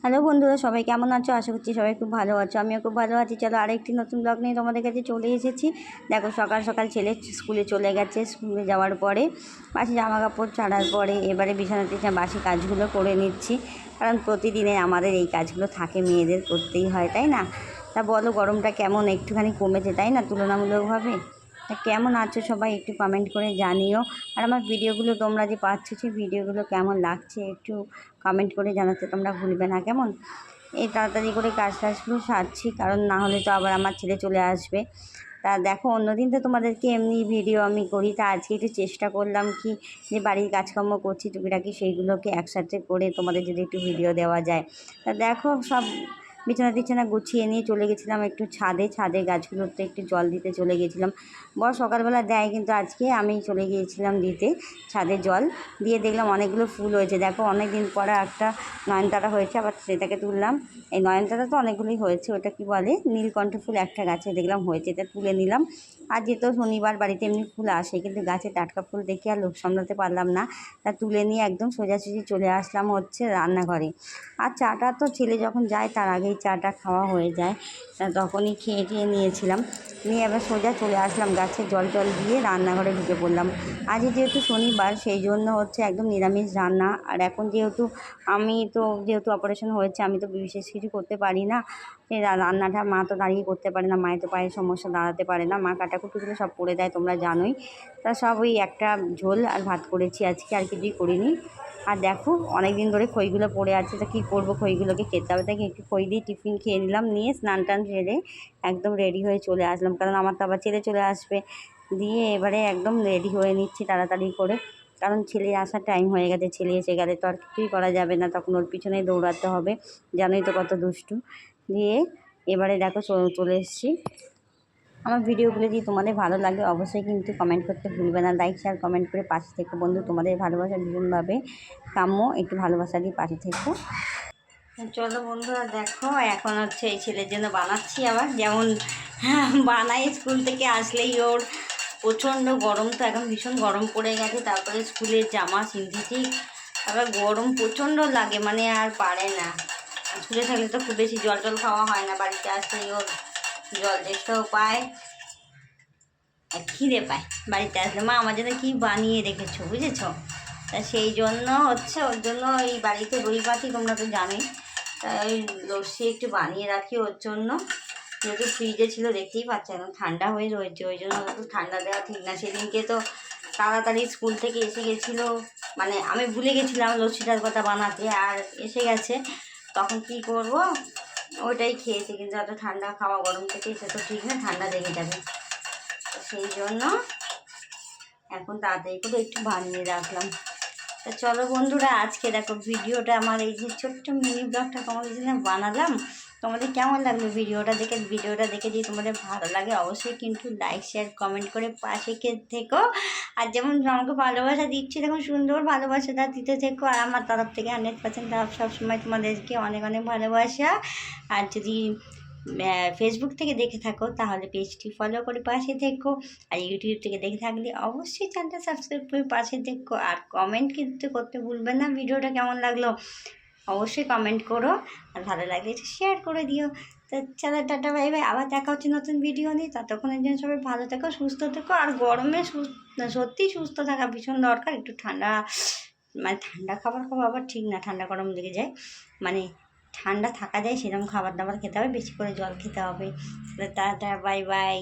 Hello বন্ধুরা, সবাই কেমন আছো? আশা করছি সবাই খুব ভালো আছো। আমিও খুব ভালো আছি। চলো আরেকটি নতুন ব্লগ নিয়ে তোমাদের কাছে চলে এসেছি। দেখো সকাল সকাল ছেলে স্কুলে চলে গেছে। স্কুলে যাওয়ার পরে বাসি জামা কাপড় ছাড়ার পরে এবারে বিছানাতে বাসি কাজগুলো করে নিচ্ছি, কারণ প্রতিদিনে আমাদের এই কাজগুলো থাকে, মেয়েদের করতেই হয়, তাই না? তা বলো, গরমটা কেমন? একটুখানি কমেছে তাই না তুলনামূলকভাবে? তা কেমন আছো সবাই একটু কমেন্ট করে জানিও। আর আমার ভিডিওগুলো তোমরা যে পাচ্ছ, সেই ভিডিওগুলো কেমন লাগছে একটু কমেন্ট করে জানাতে তোমরা ভুলবে না, কেমন? এই তাড়াতাড়ি করে কাজগুলো সারছি, কারণ না হলে তো আবার আমার ছেলে চলে আসবে। তা দেখো, অন্যদিন তো তোমাদেরকে এমনি ভিডিও আমি করি, তা আজকে একটু চেষ্টা করলাম কি যে বাড়ির কাজকর্ম করছি টুকিটাকি সেইগুলোকে একসাথে করে তোমাদের যদি একটু ভিডিও দেওয়া যায়। তা দেখো, সব বিছানা গুছিয়ে নিয়ে চলে গেছিলাম একটু ছাদে গাছগুলোতে একটু জল দিতে চলে গিয়েছিলাম। বড় সকালবেলা দেয়, কিন্তু আজকে আমি চলে গিয়েছিলাম দিতে ছাদে জল দিয়ে। দেখলাম অনেকগুলো ফুল হয়েছে। দেখো, অনেক দিন পরে একটা নয়নতারা হয়েছে, আবার সেটাকে তুললাম। এই নয়নতারা তো অনেকগুলোই হয়েছে, ওটা কি বলে নীলকণ্ঠ ফুল একটা গাছে দেখলাম হয়েছে, এটা তুলে নিলাম। আর যেহেতু শনিবার বাড়িতে এমনি ফুল আসে, কিন্তু গাছে টাটকা ফুল দেখে আর লোভ সামলাতে পারলাম না, তা তুলে নিয়ে একদম সোজাসুজি চলে আসলাম হচ্ছে রান্নাঘরে। আর চাটা তো ছেলে যখন যায় তার আগেই চাটা খাওয়া হয়ে যায়, তা তখনই খেয়ে নিয়েছিলাম। নিয়ে এবার সোজা চলে আসলাম গাছে জল দিয়ে রান্নাঘরে ঢুকে পড়লাম। আজ যেহেতু শনিবার, সেই জন্য হচ্ছে একদম নিরামিষ রান্না। আর এখন যেহেতু অপারেশন হয়েছে, আমি তো বিশেষ কিছু করতে পারি না। রান্নাটা মা তো দাঁড়িয়ে করতে পারে না, মায়ের তো পায়ের সমস্যা, দাঁড়াতে পারে না, মা কাটাকুটিগুলো সব করে দেয়, তোমরা জানোই। তা সব ওই একটা ঝোল আর ভাত করেছি আজকে, আর কিছুই করিনি। আর দেখো, অনেক দিন ধরে খইগুলো পড়ে আছে, তা কী করবো, খইগুলোকে খেতে হবে, তাকে একটু খই দিয়ে টিফিন খেয়ে নিলাম। নিয়ে স্নান টান সেরে একদম রেডি হয়ে চলে আসলাম, কারণ আমার তো আবার ছেলে চলে আসবে। দিয়ে এবারে একদম রেডি হয়ে নিচ্ছি তাড়াতাড়ি করে, কারণ ছেলে আসার টাইম হয়ে গেছে। ছেলে এসে গেলে তো আর কিছুই করা যাবে না, তখন ওর পিছনেই দৌড়াতে হবে, জানোই তো কত দুষ্টু। দিয়ে এবারে দেখো চলে এসেছি। আমার ভিডিওগুলো যদি তোমাদের ভালো লাগে অবশ্যই কিন্তু কমেন্ট করতে ভুলবে না, লাইক শেয়ার কমেন্ট করে পাশে থেকো বন্ধু। তোমাদের ভালোবাসা ভীষণভাবে কাম্য, একটু ভালোবাসা দিয়ে পাশে থেকো। চলো বন্ধুরা, দেখো এখন হচ্ছে এই ছেলের জন্য বানাচ্ছি আবার, যেমন বানাই স্কুল থেকে আসলেই ওর প্রচণ্ড গরম, তো এখন ভীষণ গরম পড়ে গেছে। তারপরে স্কুলের জামা সিনথেটিক, আবার গরম প্রচণ্ড লাগে, মানে আর পারে না। স্কুলে থাকলে তো খুব বেশি জল খাওয়া হয় না, বাড়িতে আসলেই ওর জল তেষ্টাও পায় আর খিদে পায়। বাড়িতে আসলে মা আমার জন্য কী বানিয়ে রেখেছো, বুঝেছো? তা সেই জন্য হচ্ছে ওর জন্য এই বাড়িতে দই পাতি, তোমরা তো জানোই, তাই ওই লস্যি একটু বানিয়ে রাখি ওর জন্য। যেহেতু ফ্রিজে ছিল, দেখতেই পাচ্ছে এখন ঠান্ডা হয়ে রয়েছে, ওই জন্য একটু ঠান্ডা দেওয়া ঠিক না। সেদিনকে তো তাড়াতাড়ি স্কুল থেকে এসে গেছিলো, মানে আমি ভুলে গেছিলাম লস্যিটার কথা বানাতে, আর এসে গেছে, তখন কি করব, ওইটাই খেয়েছি। কিন্তু এত ঠান্ডা খাওয়া গরম থেকে সে তো ঠিক না, ঠান্ডা লেগে যাবে। সেই জন্য এখন তাড়াতাড়ি করে একটু বানিয়ে রাখলাম। তা চলো বন্ধুরা, আজকে দেখো ভিডিওটা আমার এই যে ছোট্ট মিনি ব্লগটা তোমাদের জন্য বানালাম, তোমাদের কেমন লাগলো ভিডিওটা দেখে যদি তোমাদের ভালো লাগে অবশ্যই কিন্তু লাইক শেয়ার কমেন্ট করে পাশে থেকো। আর যেমন আমাকে ভালোবাসা দিচ্ছি, তখন সুন্দর ভালোবাসাটা দিতে থেকো। আর আমার তরফ থেকে 100% সবসময় তোমাদেরকে অনেক অনেক ভালোবাসা। আর যদি ফেসবুক থেকে দেখে থাকো তাহলে পেজটি ফলো করে পাশে থেকো, আর ইউটিউব থেকে দেখে থাকলে অবশ্যই চ্যানেলটা সাবস্ক্রাইব করে পাশে থেকো। আর কমেন্ট কিন্তু করতে ভুলবেন না, ভিডিওটা কেমন লাগলো অবশ্যই কমেন্ট করো, আর ভালো লাগলে একটু শেয়ার করে দিও। তো চলো, টাটা বাই বাই, আবার দেখা হচ্ছে নতুন ভিডিও নিয়ে। ততক্ষণের জন্য সবাই ভালো থেকো, সুস্থ থেকো। আর গরমে সত্যিই সুস্থ থাকা ভীষণ দরকার। একটু ঠান্ডা, মানে ঠান্ডা খাবার খাওয়া আবার ঠিক না, ঠান্ডা গরম লেগে যায়, মানে ঠান্ডা থাকা যায় সেরকম খাবার দাবার খেতে হবে, বেশি করে জল খেতে হবে। Tata bye bye.